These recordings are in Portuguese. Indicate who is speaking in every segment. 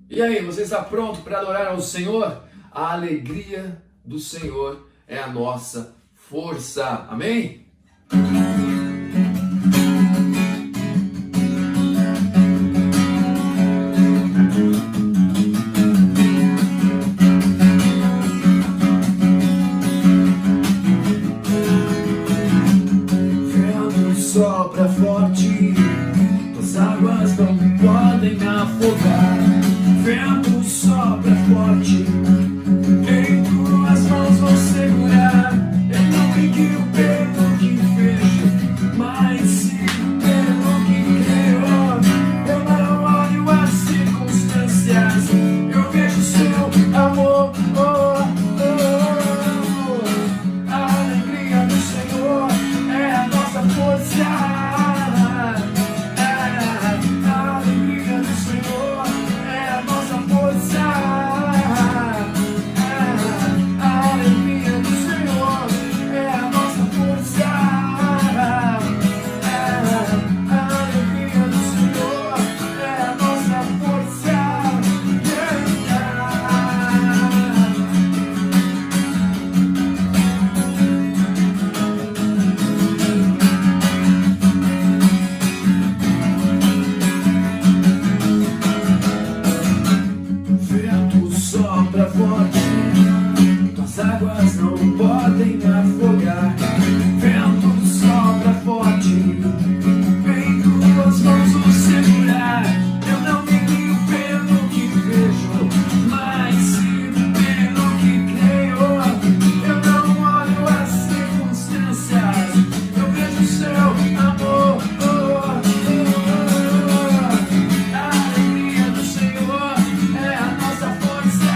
Speaker 1: E aí, você está pronto para adorar ao Senhor? A alegria do Senhor é a nossa força. Amém?
Speaker 2: Vento sopra forte, as águas não podem afogar. Vento sopra forte, em tuas mãos vou segurar. Eu não ligo pelo que vejo, mas sim pelo que creio. Eu não olho as circunstâncias, eu vejo seu amor. A alegria do Senhor é a nossa força. A alegria do Senhor é a nossa força. A alegria do Senhor é a nossa força. A alegria do Senhor é a nossa força. Vento sopra forte, as águas não podem afogar. Vento sopra forte, em tuas mãos vou segurar. Eu não me guio pelo que vejo, mas sim pelo que creio. Eu não olho as circunstâncias, eu vejo seu amor. A alegria do Senhor é a nossa força.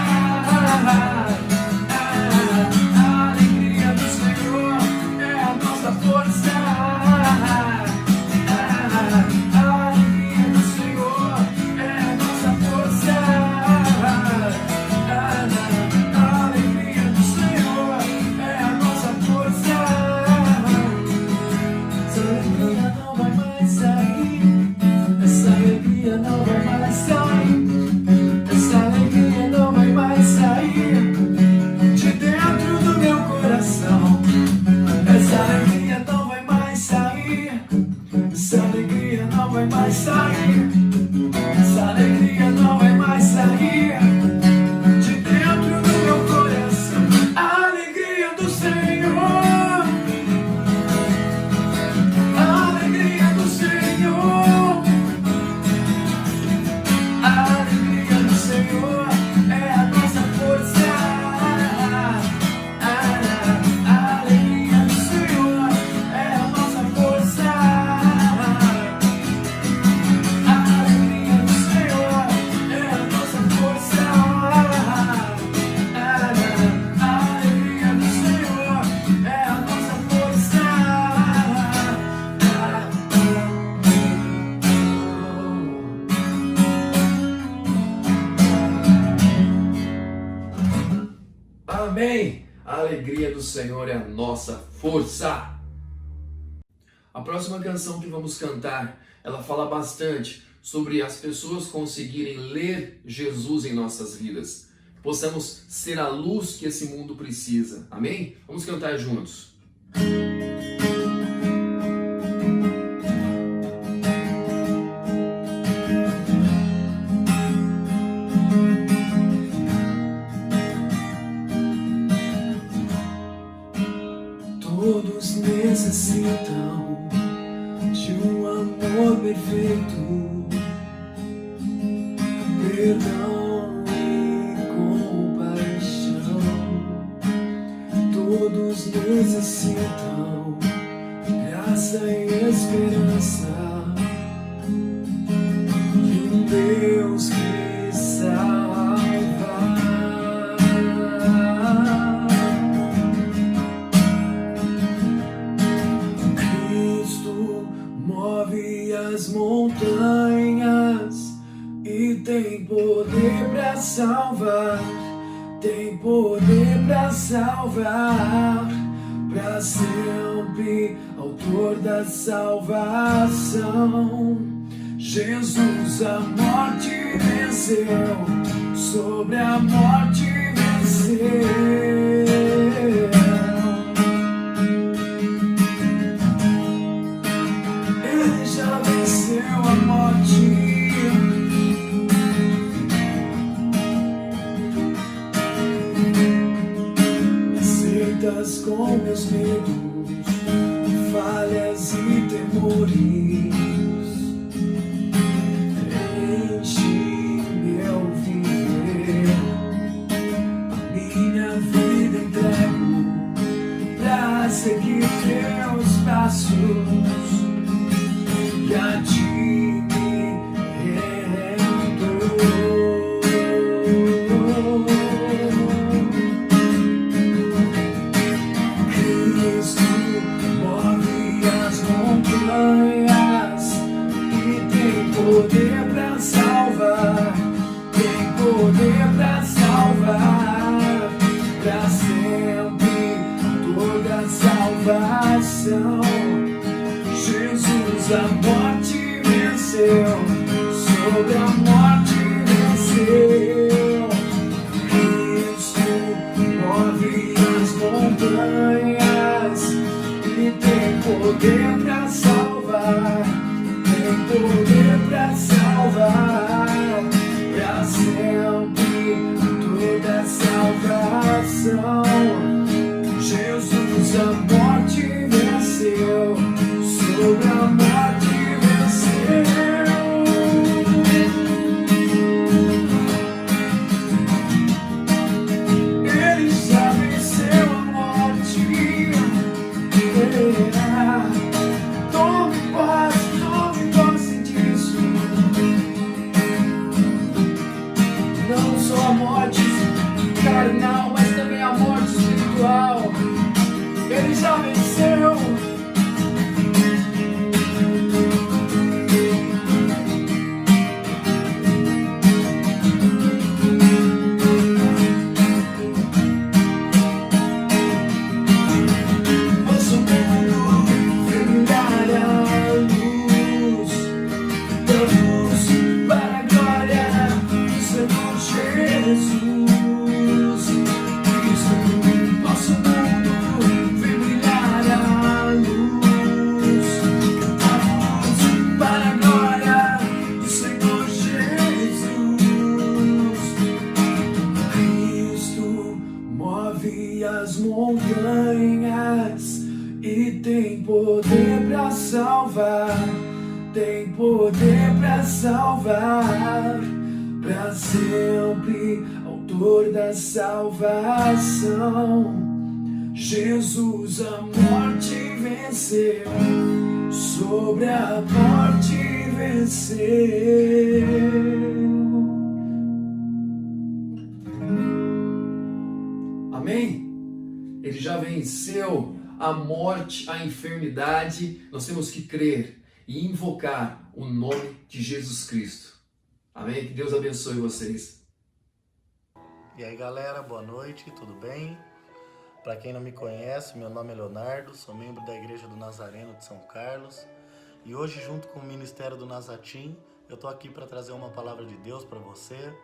Speaker 2: A alegria do Senhor é a nossa força. A alegria do Senhor é a nossa força. A alegria do Senhor é a nossa força. Essa alegria não vai mais sair. Essa alegria não vai mais sair de dentro do meu coração. Essa alegria não vai mais sair. Essa alegria não vai mais sair. Essa alegria não vai mais sair de dentro do meu coração. A alegria do Senhor. A alegria do Senhor. A alegria do Senhor é a nossa força. A alegria do Senhor é a nossa força. A alegria do Senhor é a nossa força. A alegria do Senhor é a nossa força.
Speaker 1: Amém! A alegria do Senhor é a nossa força. A próxima canção que vamos cantar, ela fala bastante sobre as pessoas conseguirem ler Jesus em nossas vidas. Possamos ser a luz que esse mundo precisa. Amém? Vamos cantar juntos.
Speaker 2: Todos necessitam de um amor perfeito, perdão e compaixão. Todos necessitam graça e esperança de um Deus que salva. Move as montanhas e tem poder pra salvar, tem poder pra salvar, pra sempre, autor da salvação. Jesus a morte venceu, sobre a morte venceu. Ele já venceu a morte. Aceitas com meus medos, falhas e temores. Seguir teus passos e a ti me rendo. Cristo move as montanhas e tem poder pra salvar, tem poder pra salvar, pra sempre toda salvação. Jesus a morte venceu, sobre a morte venceu. Cristo move as montanhas e tem poder pra salvar, tem poder pra salvar, pra sempre toda salvação. Jesus a morte venceu, sobre a morte venceu. Ele já venceu a morte. Tome posse disso. Não só a morte carnal, mas também a morte espiritual. Ele já venceu. Nosso mundo brilhar a luz da luz para a glória do Senhor Jesus. Nosso mundo brilhar a luz para a glória do Senhor Jesus. Cristo move as montanhas e tem poder pra salvar, tem poder pra salvar, pra sempre autor da salvação. Jesus a morte venceu, sobre a morte venceu.
Speaker 1: Amém? Ele já venceu a morte, a enfermidade. Nós temos que crer e invocar o nome de Jesus Cristo. Amém? Que Deus abençoe vocês.
Speaker 3: E aí galera, boa noite, tudo bem? Para quem não me conhece, meu nome é Leonardo, sou membro da Igreja do Nazareno de São Carlos. E hoje, junto com o Ministério do Nazatim, eu tô aqui para trazer uma palavra de Deus para você.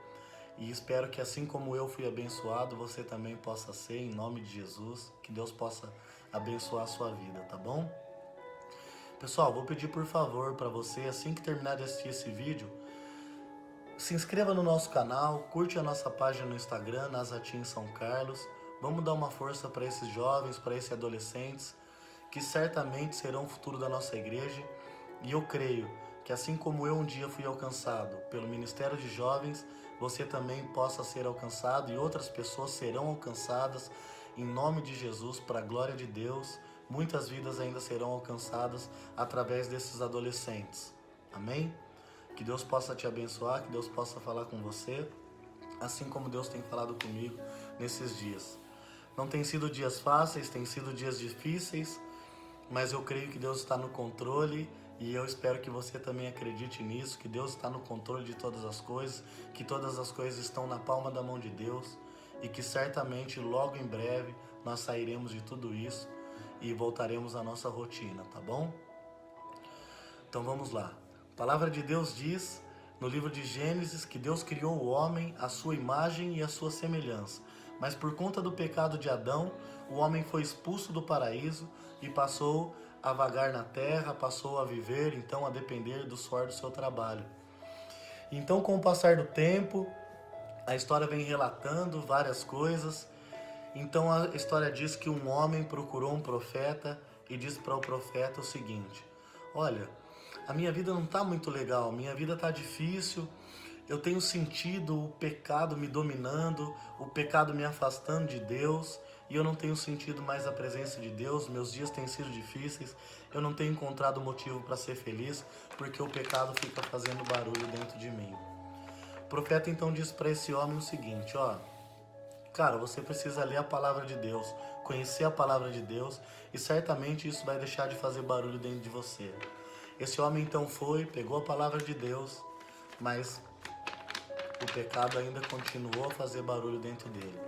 Speaker 3: E espero que assim como eu fui abençoado, você também possa ser, em nome de Jesus. Que Deus possa abençoar a sua vida, tá bom? Pessoal, vou pedir por favor para você, assim que terminar de assistir esse vídeo, se inscreva no nosso canal, curte a nossa página no Instagram, Nazatim São Carlos. Vamos dar uma força para esses jovens, para esses adolescentes, que certamente serão o futuro da nossa igreja. E eu creio que assim como eu um dia fui alcançado pelo Ministério de Jovens, você também possa ser alcançado e outras pessoas serão alcançadas em nome de Jesus, para a glória de Deus. Muitas vidas ainda serão alcançadas através desses adolescentes. Amém? Que Deus possa te abençoar, que Deus possa falar com você, assim como Deus tem falado comigo nesses dias. Não tem sido dias fáceis, tem sido dias difíceis, mas eu creio que Deus está no controle e eu espero que você também acredite nisso, que Deus está no controle de todas as coisas, que todas as coisas estão na palma da mão de Deus e que certamente logo em breve nós sairemos de tudo isso e voltaremos à nossa rotina, tá bom? Então vamos lá. A palavra de Deus diz no livro de Gênesis que Deus criou o homem à sua imagem e à sua semelhança. Mas por conta do pecado de Adão, o homem foi expulso do paraíso e passou a vagar na terra, passou a viver, então a depender do suor do seu trabalho. Então, com o passar do tempo, a história vem relatando várias coisas. Então a história diz que um homem procurou um profeta e disse para o profeta o seguinte: olha, a minha vida não está muito legal, minha vida está difícil, eu tenho sentido o pecado me dominando, o pecado me afastando de Deus, e eu não tenho sentido mais a presença de Deus, meus dias têm sido difíceis, eu não tenho encontrado motivo para ser feliz, porque o pecado fica fazendo barulho dentro de mim. O profeta então diz para esse homem o seguinte: ó, cara, você precisa ler a palavra de Deus, conhecer a palavra de Deus, e certamente isso vai deixar de fazer barulho dentro de você. Esse homem então foi, pegou a palavra de Deus, mas o pecado ainda continuou a fazer barulho dentro dele.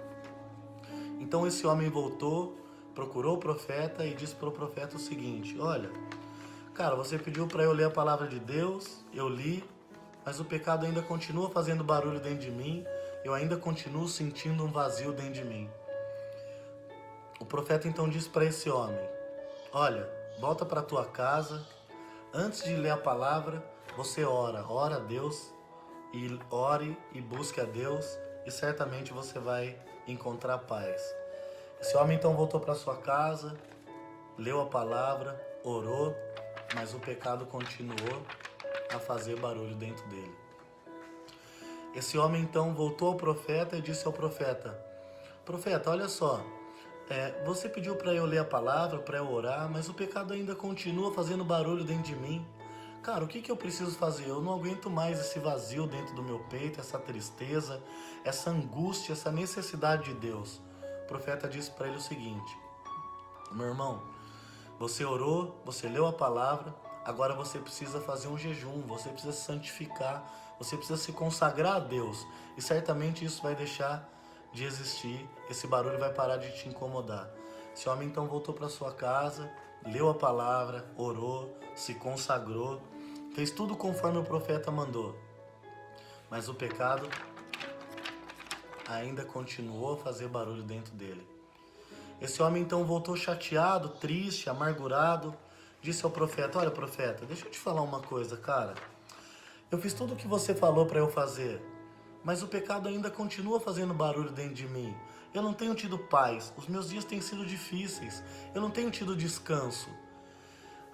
Speaker 3: Então esse homem voltou, procurou o profeta e disse para o profeta o seguinte: olha, cara, você pediu para eu ler a palavra de Deus, eu li, mas o pecado ainda continua fazendo barulho dentro de mim, eu ainda continuo sentindo um vazio dentro de mim. O profeta então disse para esse homem: olha, volta para tua casa, antes de ler a palavra, você ora a Deus, e ore e busque a Deus, e certamente você vai encontrar paz. Esse homem então voltou para sua casa, leu a palavra, orou, mas o pecado continuou a fazer barulho dentro dele. Esse homem então voltou ao profeta e disse ao profeta: profeta, olha só, você pediu para eu ler a palavra, para eu orar, mas o pecado ainda continua fazendo barulho dentro de mim. Cara, o que eu preciso fazer? Eu não aguento mais esse vazio dentro do meu peito, essa tristeza, essa angústia, essa necessidade de Deus. O profeta disse para ele o seguinte: meu irmão, você orou, você leu a palavra, agora você precisa fazer um jejum, você precisa se santificar, você precisa se consagrar a Deus, e certamente isso vai deixar de existir, esse barulho vai parar de te incomodar. Esse homem então voltou para sua casa, leu a palavra, orou, se consagrou, fez tudo conforme o profeta mandou, mas o pecado ainda continuou a fazer barulho dentro dele. Esse homem então voltou chateado, triste, amargurado, disse ao profeta: olha, profeta, deixa eu te falar uma coisa, cara, eu fiz tudo o que você falou para eu fazer, mas o pecado ainda continua fazendo barulho dentro de mim. Eu não tenho tido paz, os meus dias têm sido difíceis, eu não tenho tido descanso.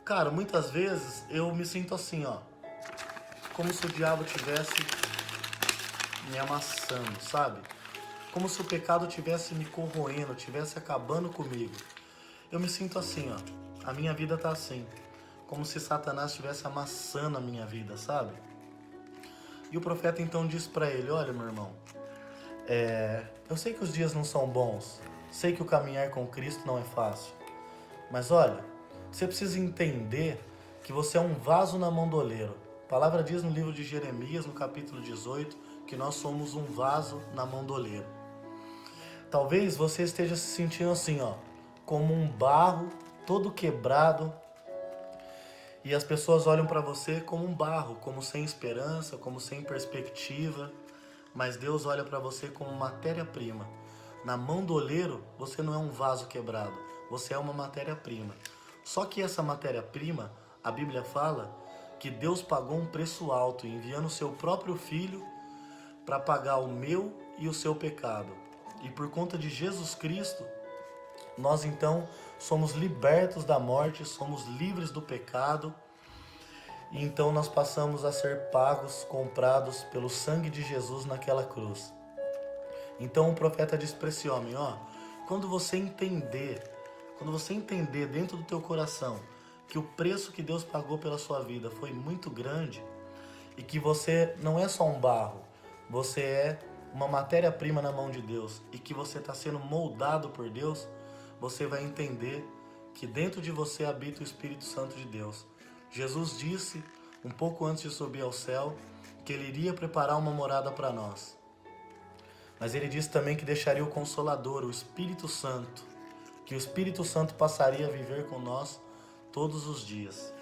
Speaker 3: Cara, muitas vezes eu me sinto assim, ó, como se o diabo tivesse me amassando, sabe? Como se o pecado tivesse me corroendo, tivesse acabando comigo. Eu me sinto assim, ó, a minha vida tá assim, como se Satanás estivesse amassando a minha vida, sabe? E o profeta então disse para ele: olha, meu irmão, eu sei que os dias não são bons, sei que o caminhar com Cristo não é fácil, mas olha, você precisa entender que você é um vaso na mão do oleiro. A palavra diz no livro de Jeremias, no capítulo 18, que nós somos um vaso na mão do oleiro. Talvez você esteja se sentindo assim, ó, como um barro todo quebrado, e as pessoas olham para você como um barro, como sem esperança, como sem perspectiva, mas Deus olha para você como matéria-prima. Na mão do oleiro, você não é um vaso quebrado, você é uma matéria-prima. Só que essa matéria-prima, a Bíblia fala que Deus pagou um preço alto, enviando o seu próprio Filho para pagar o meu e o seu pecado. E por conta de Jesus Cristo, nós então somos libertos da morte, somos livres do pecado, e então nós passamos a ser pagos, comprados pelo sangue de Jesus naquela cruz. Então o profeta disse para esse homem: ó, quando você entender dentro do teu coração que o preço que Deus pagou pela sua vida foi muito grande, e que você não é só um barro, você é uma matéria-prima na mão de Deus, e que você está sendo moldado por Deus, você vai entender que dentro de você habita o Espírito Santo de Deus. Jesus disse, um pouco antes de subir ao céu, que Ele iria preparar uma morada para nós. Mas Ele disse também que deixaria o Consolador, o Espírito Santo, que o Espírito Santo passaria a viver com nós todos os dias.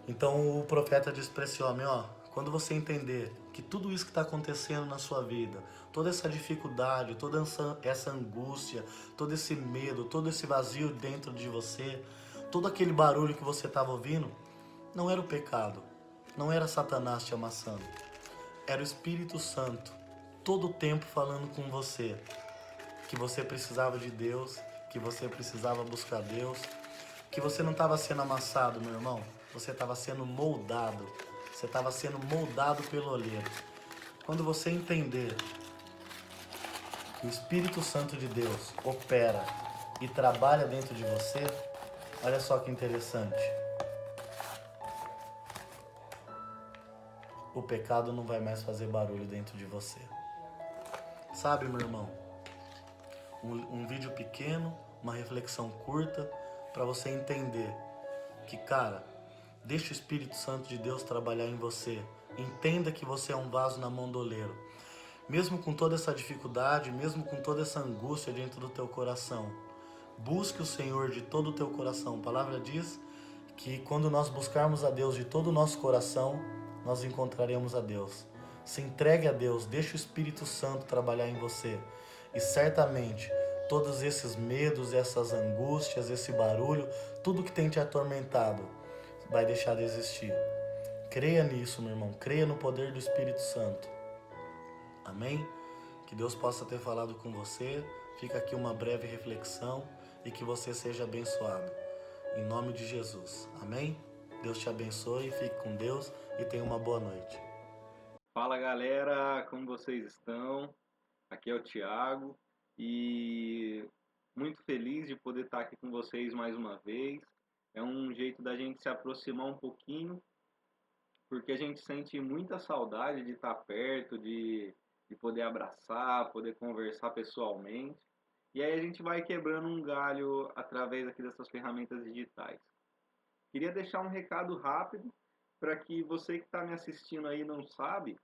Speaker 3: Então o profeta disse para esse homem, ó, quando você entender que tudo isso que está acontecendo na sua vida, toda essa dificuldade, toda essa angústia, todo esse medo, todo esse vazio dentro de você, todo aquele barulho que você estava ouvindo, não era o pecado, não era Satanás te amassando, era o Espírito Santo, todo o tempo falando com você, que você precisava de Deus, que você precisava buscar Deus, que você não estava sendo amassado, meu irmão, você estava sendo moldado, você estava sendo moldado pelo olheiro. Quando você entender que o Espírito Santo de Deus opera e trabalha dentro de você, olha só que interessante. O pecado não vai mais fazer barulho dentro de você. Sabe, meu irmão? Um vídeo pequeno, uma reflexão curta, para você entender que, cara, deixa o Espírito Santo de Deus trabalhar em você. Entenda que você é um vaso na mão do oleiro. Mesmo com toda essa dificuldade, mesmo com toda essa angústia dentro do teu coração, busque o Senhor de todo o teu coração. A palavra diz que quando nós buscarmos a Deus de todo o nosso coração, nós encontraremos a Deus. Se entregue a Deus, deixe o Espírito Santo trabalhar em você. E certamente, todos esses medos, essas angústias, esse barulho, tudo que tem te atormentado, vai deixar de existir. Creia nisso, meu irmão. Creia no poder do Espírito Santo. Amém? Que Deus possa ter falado com você. Fica aqui uma breve reflexão e que você seja abençoado. Em nome de Jesus. Amém? Deus te abençoe, fique com Deus e tenha uma boa noite.
Speaker 4: Fala galera, como vocês estão? Aqui é o Thiago e muito feliz de poder estar aqui com vocês mais uma vez. É um jeito da gente se aproximar um pouquinho, porque a gente sente muita saudade de estar perto, de poder abraçar, poder conversar pessoalmente. E aí a gente vai quebrando um galho através aqui dessas ferramentas digitais. Queria deixar um recado rápido para que você que está me assistindo aí não sabe,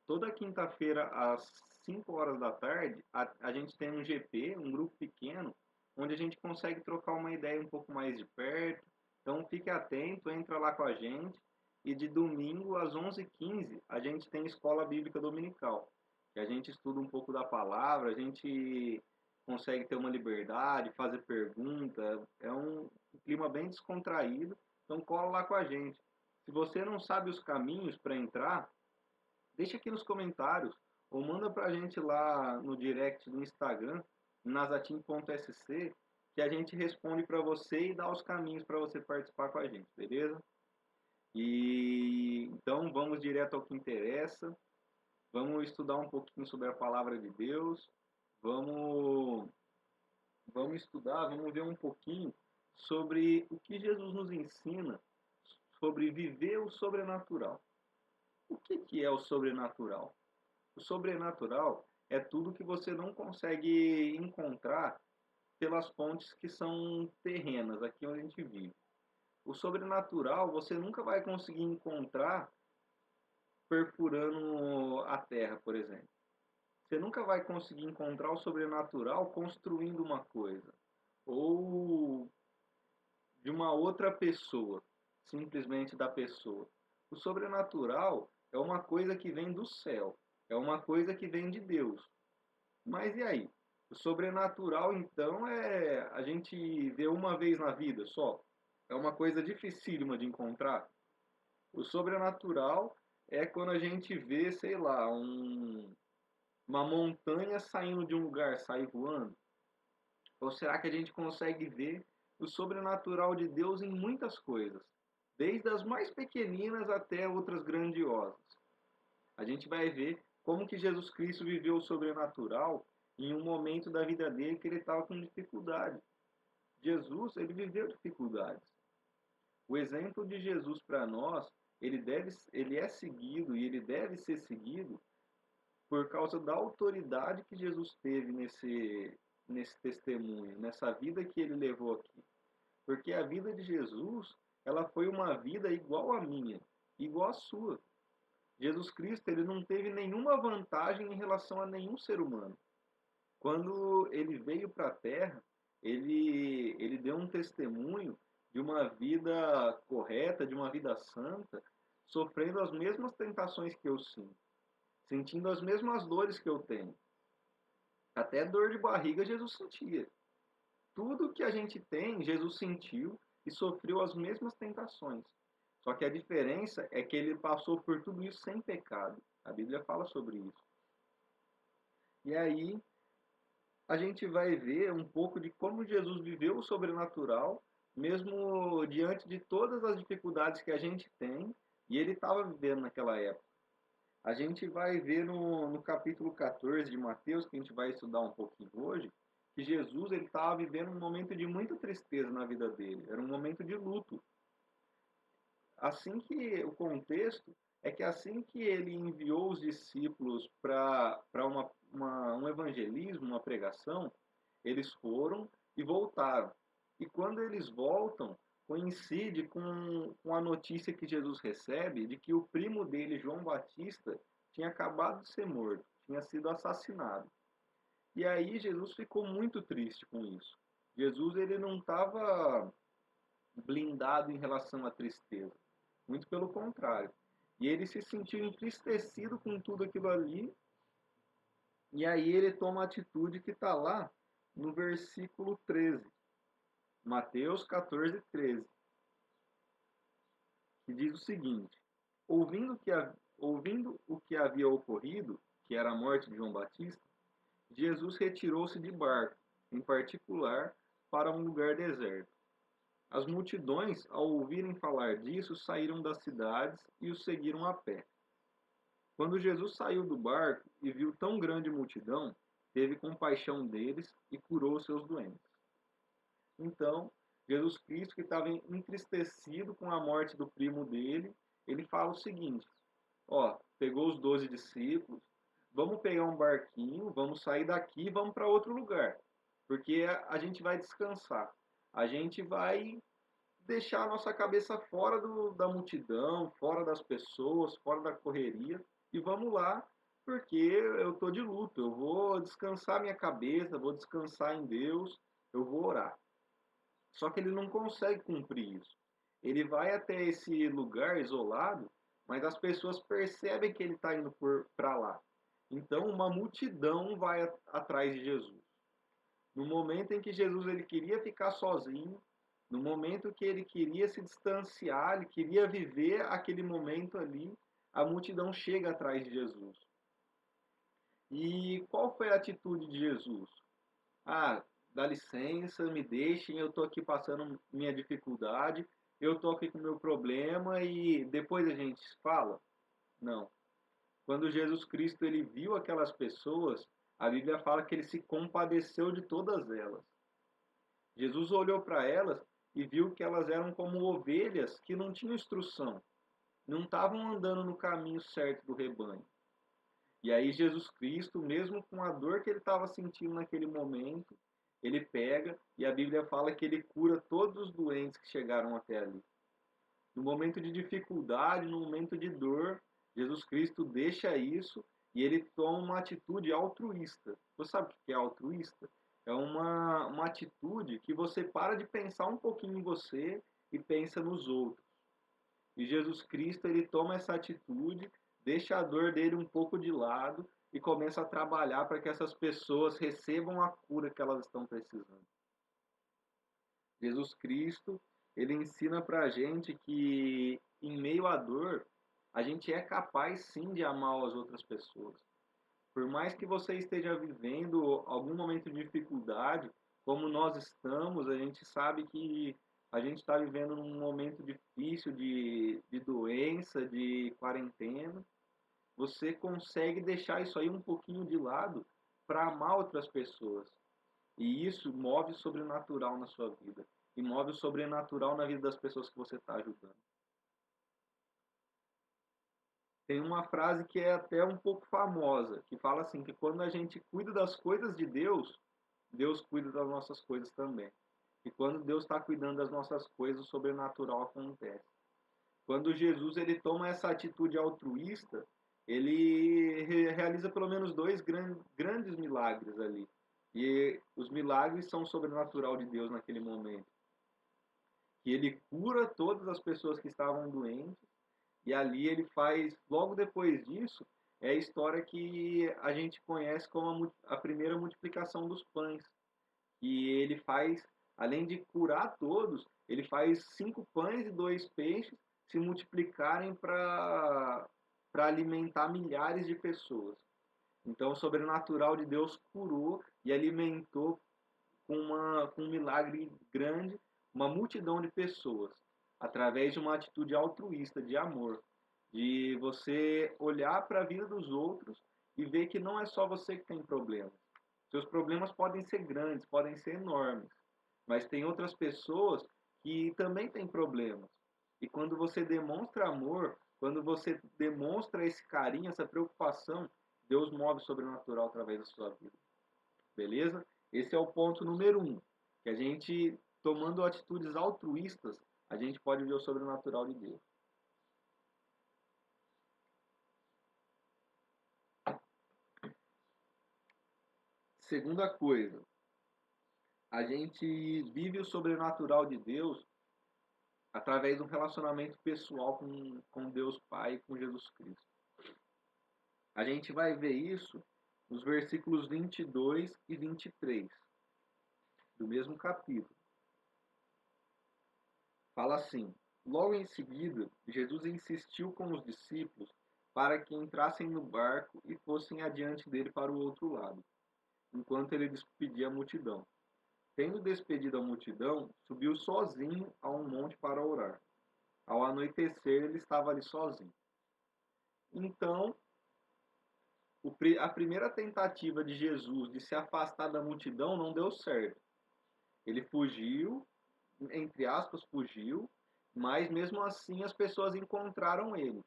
Speaker 4: toda quinta-feira às 5 horas da tarde a gente tem um GP, um grupo pequeno, onde a gente consegue trocar uma ideia um pouco mais de perto. Então fique atento, entra lá com a gente. E de domingo às 11h15 a gente tem Escola Bíblica Dominical, que a gente estuda um pouco da palavra, a gente consegue ter uma liberdade, fazer pergunta, é um clima bem descontraído, então cola lá com a gente. Se você não sabe os caminhos para entrar, deixa aqui nos comentários ou manda pra gente lá no direct do Instagram, nazatim.sc, que a gente responde para você e dá os caminhos para você participar com a gente, beleza? E então vamos direto ao que interessa. Vamos estudar um pouquinho sobre a palavra de Deus. Vamos estudar, vamos ver um pouquinho sobre o que Jesus nos ensina sobre viver o sobrenatural. O que é o sobrenatural? O sobrenatural é tudo que você não consegue encontrar pelas fontes que são terrenas, aqui onde a gente vive. O sobrenatural você nunca vai conseguir encontrar perfurando a terra, por exemplo. Você nunca vai conseguir encontrar o sobrenatural construindo uma coisa. Ou de uma outra pessoa, simplesmente da pessoa. O sobrenatural é uma coisa que vem do céu, é uma coisa que vem de Deus. Mas e aí? O sobrenatural, então, a gente vê uma vez na vida só. É uma coisa dificílima de encontrar. O sobrenatural é quando a gente vê, sei lá, uma montanha saindo de um lugar, sair voando. Ou será que a gente consegue ver o sobrenatural de Deus em muitas coisas? Desde as mais pequeninas até outras grandiosas. A gente vai ver como que Jesus Cristo viveu o sobrenatural em um momento da vida dele que ele estava com dificuldade. Jesus, ele viveu dificuldades. O exemplo de Jesus para nós, ele é seguido e ele deve ser seguido por causa da autoridade que Jesus teve nesse testemunho, nessa vida que ele levou aqui. Porque a vida de Jesus, ela foi uma vida igual à minha, igual à sua. Jesus Cristo, ele não teve nenhuma vantagem em relação a nenhum ser humano. Quando ele veio para a Terra, ele deu um testemunho de uma vida correta, de uma vida santa, sofrendo as mesmas tentações que eu sinto, sentindo as mesmas dores que eu tenho. Até dor de barriga Jesus sentia. Tudo que a gente tem, Jesus sentiu e sofreu as mesmas tentações. Só que a diferença é que ele passou por tudo isso sem pecado. A Bíblia fala sobre isso. E aí a gente vai ver um pouco de como Jesus viveu o sobrenatural, mesmo diante de todas as dificuldades que a gente tem, e ele estava vivendo naquela época. A gente vai ver no capítulo 14 de Mateus, que a gente vai estudar um pouquinho hoje, que Jesus estava vivendo um momento de muita tristeza na vida dele. Era um momento de luto. Assim que o contexto é que assim que ele enviou os discípulos para um evangelismo, uma pregação, eles foram e voltaram. E quando eles voltam, coincide com a notícia que Jesus recebe de que o primo dele, João Batista, tinha acabado de ser morto, tinha sido assassinado. E aí Jesus ficou muito triste com isso. Jesus ele não estava blindado em relação à tristeza. Muito pelo contrário. E ele se sentiu entristecido com tudo aquilo ali. E aí ele toma a atitude que está lá no versículo 13. Mateus 14, 13. Que diz o seguinte: ouvindo o que havia ocorrido, que era a morte de João Batista, Jesus retirou-se de barco, em particular, para um lugar deserto. As multidões, ao ouvirem falar disso, saíram das cidades e o seguiram a pé. Quando Jesus saiu do barco e viu tão grande multidão, teve compaixão deles e curou seus doentes. Então, Jesus Cristo, que estava entristecido com a morte do primo dele, ele fala o seguinte: pegou os 12 discípulos, vamos pegar um barquinho, vamos sair daqui e vamos para outro lugar, porque a gente vai descansar. A gente vai deixar a nossa cabeça fora da multidão, fora das pessoas, fora da correria, e vamos lá, porque eu estou de luto, eu vou descansar minha cabeça, vou descansar em Deus, eu vou orar. Só que ele não consegue cumprir isso. Ele vai até esse lugar isolado, mas as pessoas percebem que ele está indo para lá. Então uma multidão vai atrás de Jesus. No momento em que Jesus ele queria ficar sozinho, no momento que ele queria se distanciar, ele queria viver aquele momento ali, a multidão chega atrás de Jesus. E qual foi a atitude de Jesus? Dá licença, me deixem, eu estou aqui passando minha dificuldade, eu estou aqui com o meu problema e depois a gente fala? Não. Quando Jesus Cristo ele viu aquelas pessoas, a Bíblia fala que ele se compadeceu de todas elas. Jesus olhou para elas e viu que elas eram como ovelhas que não tinham instrução, não estavam andando no caminho certo do rebanho. E aí Jesus Cristo, mesmo com a dor que ele estava sentindo naquele momento, ele pega e a Bíblia fala que ele cura todos os doentes que chegaram até ali. No momento de dificuldade, no momento de dor, Jesus Cristo deixa isso e ele toma uma atitude altruísta. Você sabe o que é altruísta? É uma atitude que você para de pensar um pouquinho em você e pensa nos outros. E Jesus Cristo ele toma essa atitude, deixa a dor dele um pouco de lado e começa a trabalhar para que essas pessoas recebam a cura que elas estão precisando. Jesus Cristo ele ensina para a gente que em meio à dor a gente é capaz sim de amar as outras pessoas. Por mais que você esteja vivendo algum momento de dificuldade, como nós estamos, a gente sabe que a gente está vivendo num momento difícil de doença, de quarentena. Você consegue deixar isso aí um pouquinho de lado para amar outras pessoas. E isso move o sobrenatural na sua vida. E move o sobrenatural na vida das pessoas que você está ajudando. Tem uma frase que é até um pouco famosa, que fala assim, que quando a gente cuida das coisas de Deus, Deus cuida das nossas coisas também. E quando Deus está cuidando das nossas coisas, o sobrenatural acontece. Quando Jesus ele toma essa atitude altruísta, ele realiza pelo menos 2 grandes milagres ali. E os milagres são o sobrenatural de Deus naquele momento. que ele cura todas as pessoas que estavam doentes, e ali ele faz, logo depois disso, é a história que a gente conhece como a primeira multiplicação dos pães. E ele faz, além de curar todos, ele faz 5 pães e 2 peixes se multiplicarem para alimentar milhares de pessoas. Então, o sobrenatural de Deus curou e alimentou com um milagre grande uma multidão de pessoas, através de uma atitude altruísta, de amor, de você olhar para a vida dos outros e ver que não é só você que tem problemas. Seus problemas podem ser grandes, podem ser enormes, mas tem outras pessoas que também têm problemas. E quando você demonstra amor, quando você demonstra esse carinho, essa preocupação, Deus move o sobrenatural através da sua vida. Beleza? Esse é o ponto número 1. Que a gente, tomando atitudes altruístas, a gente pode ver o sobrenatural de Deus. Segunda coisa, a gente vive o sobrenatural de Deus através de um relacionamento pessoal com Deus Pai e com Jesus Cristo. A gente vai ver isso nos versículos 22 e 23 do mesmo capítulo. Fala assim: logo em seguida, Jesus insistiu com os discípulos para que entrassem no barco e fossem adiante dele para o outro lado, enquanto ele despedia a multidão. Tendo despedido a multidão, subiu sozinho a um monte para orar. Ao anoitecer, ele estava ali sozinho. Então, a primeira tentativa de Jesus de se afastar da multidão não deu certo. Ele fugiu, entre aspas, fugiu, mas mesmo assim as pessoas encontraram ele.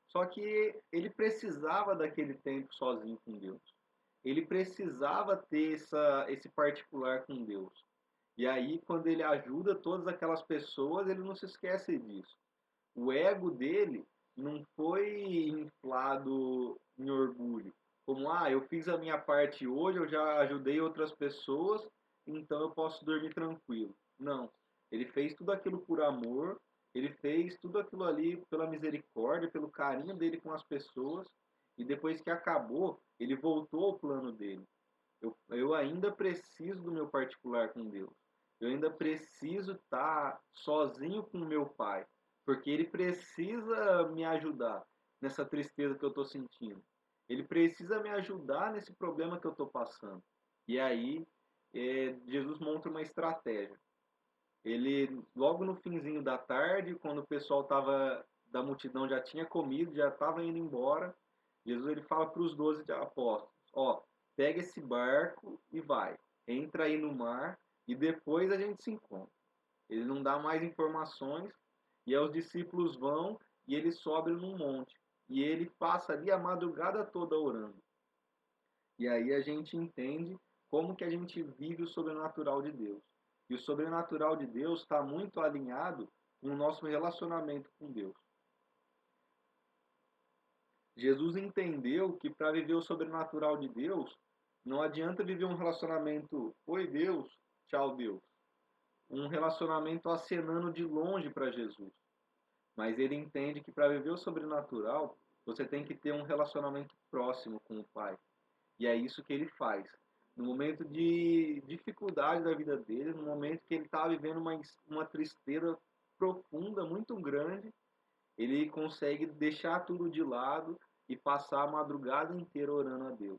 Speaker 4: Só que ele precisava daquele tempo sozinho com Deus. Ele precisava ter esse particular com Deus. E aí, quando ele ajuda todas aquelas pessoas, ele não se esquece disso. O ego dele não foi inflado em orgulho. Como, eu fiz a minha parte hoje, eu já ajudei outras pessoas, então eu posso dormir tranquilo. Não. Ele fez tudo aquilo por amor, ele fez tudo aquilo ali pela misericórdia, pelo carinho dele com as pessoas, e depois que acabou, ele voltou ao plano dele. Eu ainda preciso do meu particular com Deus. Eu ainda preciso estar sozinho com o meu Pai, porque Ele precisa me ajudar nessa tristeza que eu estou sentindo. Ele precisa me ajudar nesse problema que eu estou passando. E aí, Jesus monta uma estratégia. Ele, logo no finzinho da tarde, quando o pessoal da multidão já tinha comido, já estava indo embora, Jesus ele fala para os 12 apóstolos: pega esse barco e vai. Entra aí no mar e depois a gente se encontra. Ele não dá mais informações e aí os discípulos vão e ele sobe num monte. E ele passa ali a madrugada toda orando. E aí a gente entende como que a gente vive o sobrenatural de Deus. E o sobrenatural de Deus está muito alinhado com o nosso relacionamento com Deus. Jesus entendeu que para viver o sobrenatural de Deus, não adianta viver um relacionamento, oi Deus, tchau Deus. Um relacionamento acenando de longe para Jesus. Mas ele entende que para viver o sobrenatural, você tem que ter um relacionamento próximo com o Pai. E é isso que ele faz. No momento de dificuldade da vida dele, no momento que ele está vivendo uma tristeza profunda, muito grande, ele consegue deixar tudo de lado e passar a madrugada inteira orando a Deus.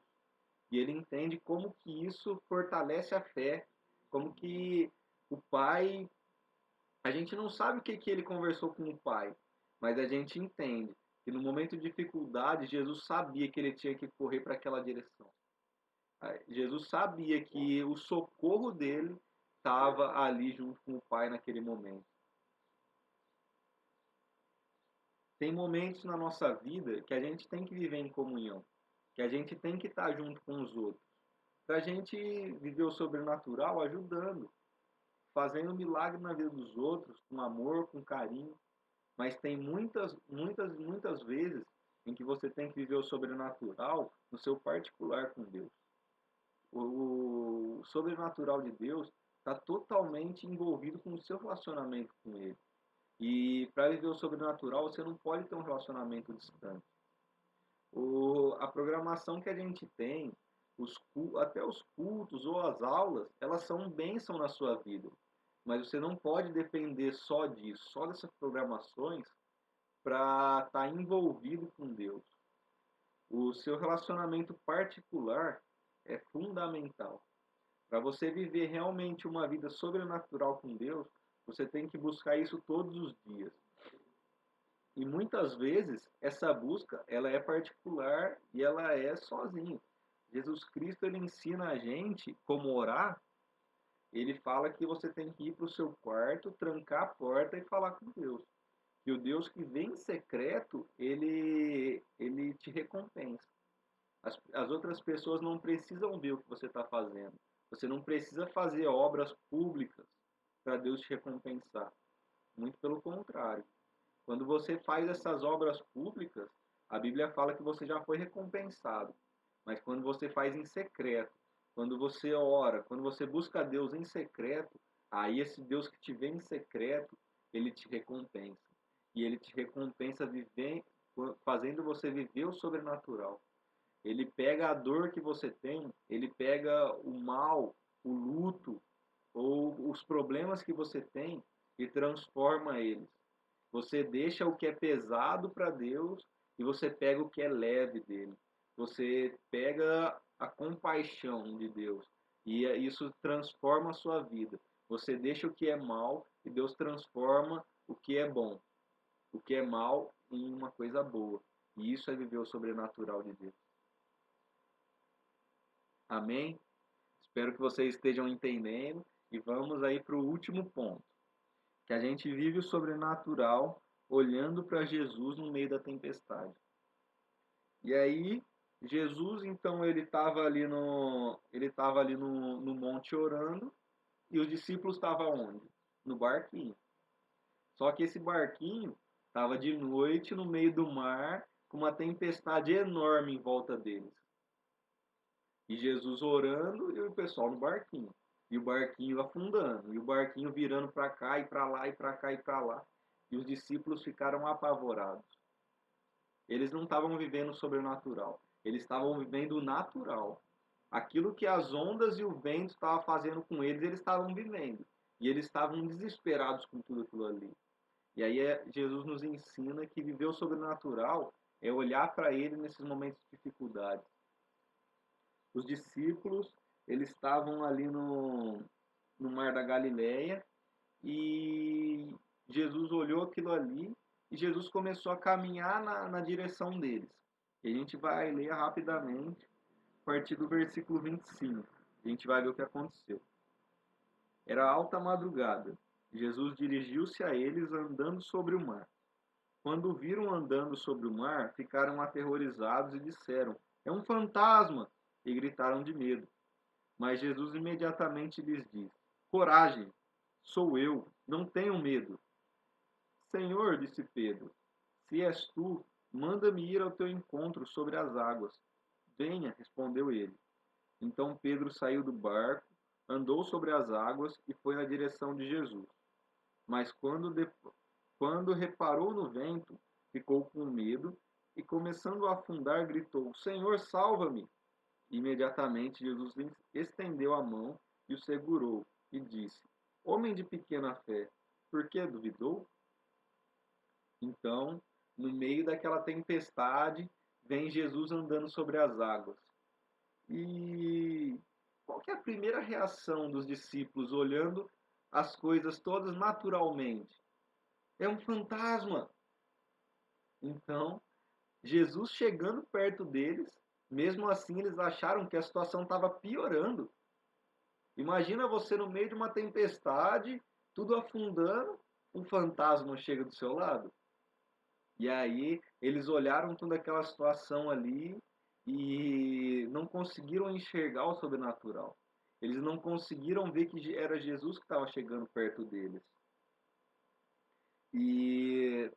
Speaker 4: E ele entende como que isso fortalece a fé, como que o Pai... A gente não sabe o que ele conversou com o Pai, mas a gente entende que no momento de dificuldade, Jesus sabia que ele tinha que correr para aquela direção. Jesus sabia que o socorro dele estava ali junto com o Pai naquele momento. Tem momentos na nossa vida que a gente tem que viver em comunhão, que a gente tem que estar junto com os outros, para a gente viver o sobrenatural ajudando, fazendo milagre na vida dos outros, com amor, com carinho. Mas tem muitas vezes em que você tem que viver o sobrenatural no seu particular com Deus. O sobrenatural de Deus está totalmente envolvido com o seu relacionamento com Ele. E para viver o sobrenatural, você não pode ter um relacionamento distante. A programação que a gente tem, até os cultos ou as aulas, elas são bênção na sua vida. Mas você não pode depender só disso, só dessas programações, para estar envolvido com Deus. O seu relacionamento particular é fundamental. Para você viver realmente uma vida sobrenatural com Deus, você tem que buscar isso todos os dias. E muitas vezes essa busca ela é particular e ela é sozinho. Jesus Cristo ele ensina a gente como orar. Ele fala que você tem que ir para o seu quarto, trancar a porta e falar com Deus. E o Deus que vem em secreto, ele te recompensa. As outras pessoas não precisam ver o que você está fazendo. Você não precisa fazer obras públicas para Deus te recompensar. Muito pelo contrário. Quando você faz essas obras públicas, a Bíblia fala que você já foi recompensado. Mas quando você faz em secreto, quando você ora, quando você busca Deus em secreto, aí esse Deus que te vê em secreto, ele te recompensa. E ele te recompensa fazendo você viver o sobrenatural. Ele pega a dor que você tem, ele pega o mal, o luto, ou os problemas que você tem e transforma eles. Você deixa o que é pesado para Deus e você pega o que é leve dele. Você pega a compaixão de Deus e isso transforma a sua vida. Você deixa o que é mal e Deus transforma o que é bom, o que é mal em uma coisa boa. E isso é viver o sobrenatural de Deus. Amém? Espero que vocês estejam entendendo e vamos aí para o último ponto. Que a gente vive o sobrenatural olhando para Jesus no meio da tempestade. E aí, Jesus, então, ele estava ali no monte orando e os discípulos estavam onde? No barquinho. Só que esse barquinho estava de noite no meio do mar com uma tempestade enorme em volta deles. E Jesus orando e o pessoal no barquinho. E o barquinho afundando. E o barquinho virando para cá e para lá e para cá e para lá. E os discípulos ficaram apavorados. Eles não estavam vivendo o sobrenatural. Eles estavam vivendo o natural. Aquilo que as ondas e o vento estavam fazendo com eles, eles estavam vivendo. E eles estavam desesperados com tudo aquilo ali. E aí Jesus nos ensina que viver o sobrenatural é olhar para ele nesses momentos de dificuldade. Os discípulos, eles estavam ali no mar da Galileia e Jesus olhou aquilo ali e Jesus começou a caminhar na direção deles. E a gente vai ler rapidamente a partir do versículo 25. A gente vai ver o que aconteceu. Era alta madrugada. Jesus dirigiu-se a eles andando sobre o mar. Quando o viram andando sobre o mar, ficaram aterrorizados e disseram: "É um fantasma!" E gritaram de medo. Mas Jesus imediatamente lhes disse: "Coragem, sou eu, não tenham medo." "Senhor," disse Pedro, "se és tu, manda-me ir ao teu encontro sobre as águas." "Venha," respondeu ele. Então Pedro saiu do barco, andou sobre as águas e foi na direção de Jesus. Mas quando reparou no vento, ficou com medo e, começando a afundar, gritou: "Senhor, salva-me!" Imediatamente Jesus estendeu a mão e o segurou e disse: "Homem de pequena fé, por que duvidou?" Então, no meio daquela tempestade, vem Jesus andando sobre as águas. E qual que é a primeira reação dos discípulos olhando as coisas todas naturalmente? É um fantasma. Então, Jesus chegando perto deles, mesmo assim eles acharam que a situação estava piorando. Imagina você no meio de uma tempestade, tudo afundando, um fantasma chega do seu lado. E aí eles olharam toda aquela situação ali e não conseguiram enxergar o sobrenatural. Eles não conseguiram ver que era Jesus que estava chegando perto deles. E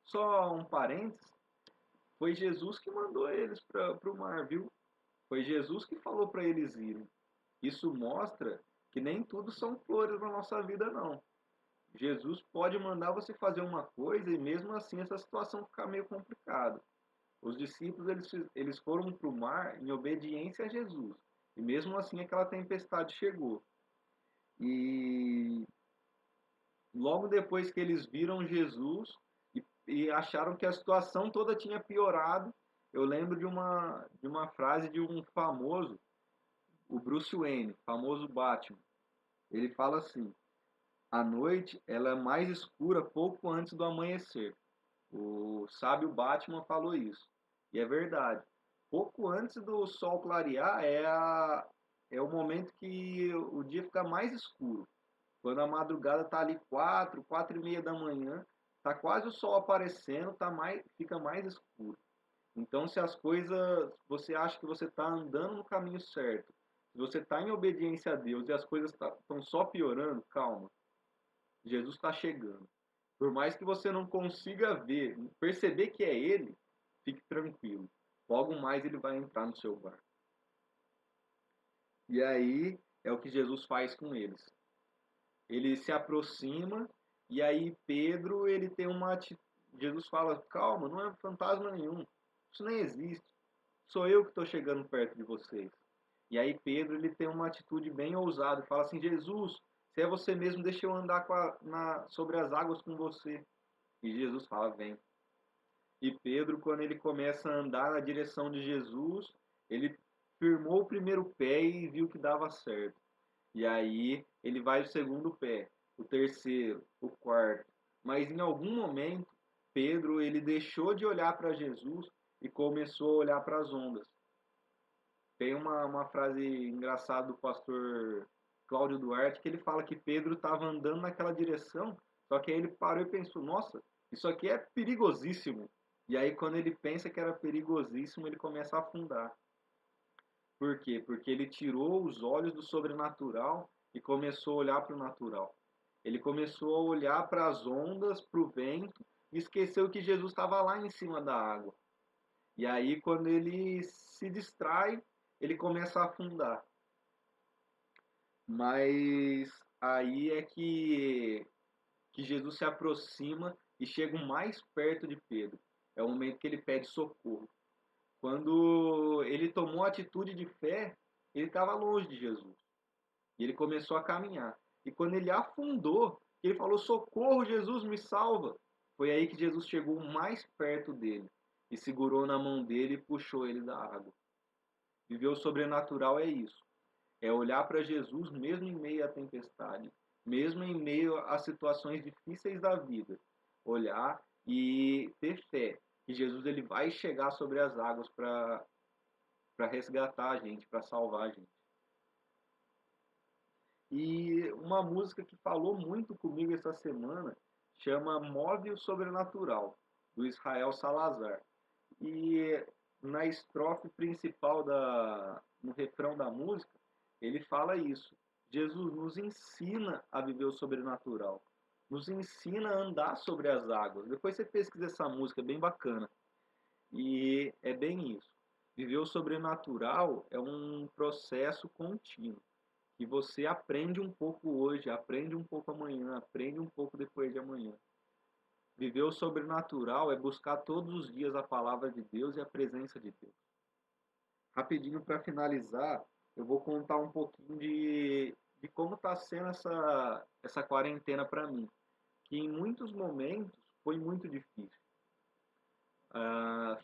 Speaker 4: só um parênteses, foi Jesus que mandou eles para o mar, viu? Foi Jesus que falou para eles irem. Isso mostra que nem tudo são flores na nossa vida, não. Jesus pode mandar você fazer uma coisa e mesmo assim essa situação ficar meio complicada. Os discípulos eles foram para o mar em obediência a Jesus. E mesmo assim aquela tempestade chegou. E logo depois que eles viram Jesus e acharam que a situação toda tinha piorado, eu lembro de uma frase de um famoso, o Bruce Wayne, famoso Batman. Ele fala assim: a noite ela é mais escura pouco antes do amanhecer. O sábio Batman falou isso. E é verdade. Pouco antes do sol clarear é o momento que o dia fica mais escuro. Quando a madrugada está ali 4h e meia da manhã, tá quase o sol aparecendo, fica mais escuro. Então, se as coisas, você acha que você está andando no caminho certo, se você está em obediência a Deus e as coisas estão só piorando, calma. Jesus está chegando. Por mais que você não consiga ver, perceber que é Ele, fique tranquilo. Logo mais Ele vai entrar no seu barco. E aí é o que Jesus faz com eles. Ele se aproxima e aí Pedro, ele tem uma atitude. Jesus fala: calma, não é fantasma nenhum. Isso nem existe. Sou eu que estou chegando perto de vocês. E aí Pedro, ele tem uma atitude bem ousada. Fala assim: Jesus, se é você mesmo, deixa eu andar sobre as águas com você. E Jesus fala: vem. E Pedro, quando ele começa a andar na direção de Jesus, ele firmou o primeiro pé e viu que dava certo. E aí ele vai o segundo pé, o terceiro, o quarto. Mas em algum momento, Pedro ele deixou de olhar para Jesus e começou a olhar para as ondas. Tem uma frase engraçada do pastor Cláudio Duarte que ele fala que Pedro estava andando naquela direção, só que aí ele parou e pensou: nossa, isso aqui é perigosíssimo. E aí quando ele pensa que era perigosíssimo, ele começa a afundar. Por quê? Porque ele tirou os olhos do sobrenatural e começou a olhar para o natural. Ele começou a olhar para as ondas, para o vento, e esqueceu que Jesus estava lá em cima da água. E aí, quando ele se distrai, ele começa a afundar. Mas aí é que Jesus se aproxima e chega mais perto de Pedro. É o momento que ele pede socorro. Quando ele tomou a atitude de fé, ele estava longe de Jesus. E ele começou a caminhar. E quando ele afundou, ele falou: socorro, Jesus, me salva. Foi aí que Jesus chegou mais perto dele e segurou na mão dele e puxou ele da água. Viver o sobrenatural é isso. É olhar para Jesus mesmo em meio à tempestade, mesmo em meio às situações difíceis da vida. Olhar e ter fé que Jesus ele vai chegar sobre as águas para resgatar a gente, para salvar a gente. E uma música que falou muito comigo essa semana chama Move o Sobrenatural, do Israel Salazar. E na estrofe principal, no refrão da música, ele fala isso. Jesus nos ensina a viver o sobrenatural. Nos ensina a andar sobre as águas. Depois você pesquisa essa música, é bem bacana. E é bem isso. Viver o sobrenatural é um processo contínuo. Que você aprende um pouco hoje, aprende um pouco amanhã, aprende um pouco depois de amanhã. Viver o sobrenatural é buscar todos os dias a palavra de Deus e a presença de Deus. Rapidinho para finalizar, eu vou contar um pouquinho de como está sendo essa quarentena para mim. Que em muitos momentos foi muito difícil.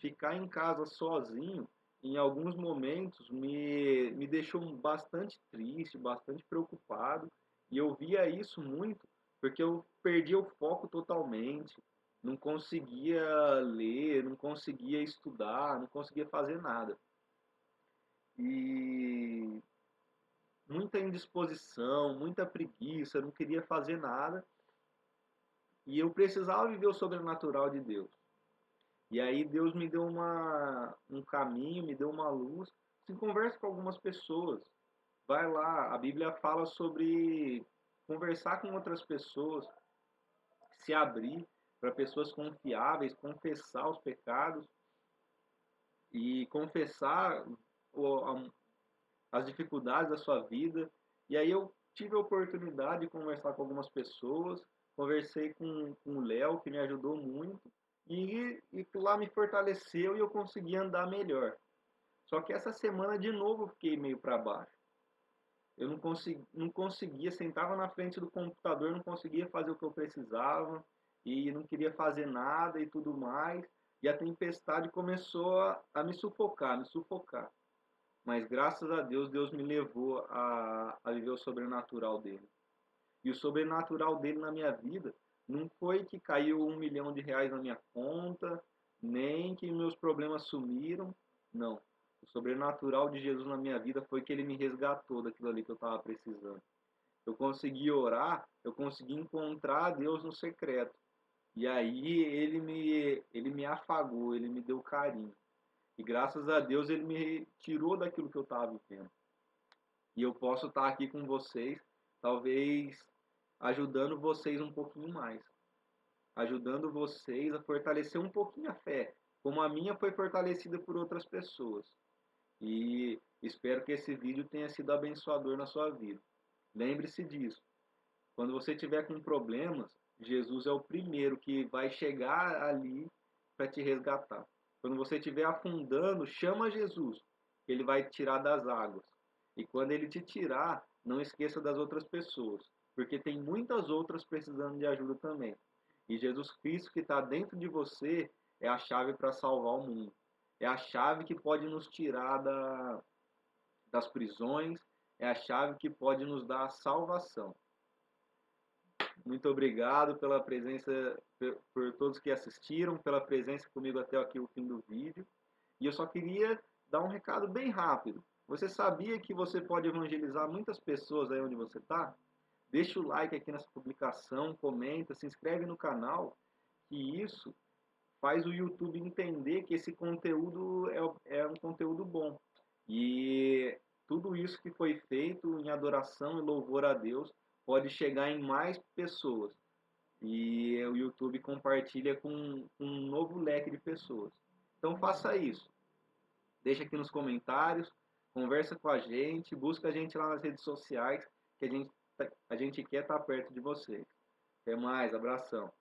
Speaker 4: Ficar em casa sozinho, em alguns momentos, me deixou bastante triste, bastante preocupado. E eu via isso muito porque eu perdia o foco totalmente. Não conseguia ler, não conseguia estudar, não conseguia fazer nada. E muita indisposição, muita preguiça, não queria fazer nada. E eu precisava viver o sobrenatural de Deus. E aí Deus me deu um caminho, me deu uma luz. Assim, converse com algumas pessoas. Vai lá, a Bíblia fala sobre conversar com outras pessoas, se abrir para pessoas confiáveis, confessar os pecados e confessar as dificuldades da sua vida. E aí eu tive a oportunidade de conversar com algumas pessoas, conversei com o Léo, que me ajudou muito, e lá me fortaleceu e eu consegui andar melhor. Só que essa semana de novo eu fiquei meio para baixo. Eu não conseguia, sentava na frente do computador, não conseguia fazer o que eu precisava e não queria fazer nada e tudo mais. E a tempestade começou a me sufocar, me sufocar. Mas graças a Deus, Deus me levou a viver o sobrenatural dele. E o sobrenatural dele na minha vida não foi que caiu R$ 1 milhão na minha conta, nem que meus problemas sumiram. Não. O sobrenatural de Jesus na minha vida foi que ele me resgatou daquilo ali que eu estava precisando. Eu consegui orar, eu consegui encontrar Deus no secreto. E aí ele me afagou, ele me deu carinho. E graças a Deus ele me tirou daquilo que eu estava vivendo. E eu posso estar aqui com vocês, talvez ajudando vocês um pouquinho mais. Ajudando vocês a fortalecer um pouquinho a fé, como a minha foi fortalecida por outras pessoas. E espero que esse vídeo tenha sido abençoador na sua vida. Lembre-se disso. Quando você tiver com problemas, Jesus é o primeiro que vai chegar ali para te resgatar. Quando você estiver afundando, chama Jesus. Ele vai te tirar das águas. E quando ele te tirar, não esqueça das outras pessoas. Porque tem muitas outras precisando de ajuda também. E Jesus Cristo que está dentro de você é a chave para salvar o mundo. É a chave que pode nos tirar das prisões. É a chave que pode nos dar a salvação. Muito obrigado pela presença, por todos que assistiram, pela presença comigo até aqui o fim do vídeo. E eu só queria dar um recado bem rápido. Você sabia que você pode evangelizar muitas pessoas aí onde você está? Deixa o like aqui nessa publicação, comenta, se inscreve no canal, que isso faz o YouTube entender que esse conteúdo é um conteúdo bom. E tudo isso que foi feito em adoração e louvor a Deus pode chegar em mais pessoas. E o YouTube compartilha com um novo leque de pessoas. Então faça isso. Deixa aqui nos comentários, conversa com a gente, busca a gente lá nas redes sociais, que a gente quer estar perto de vocês. Até mais, abração.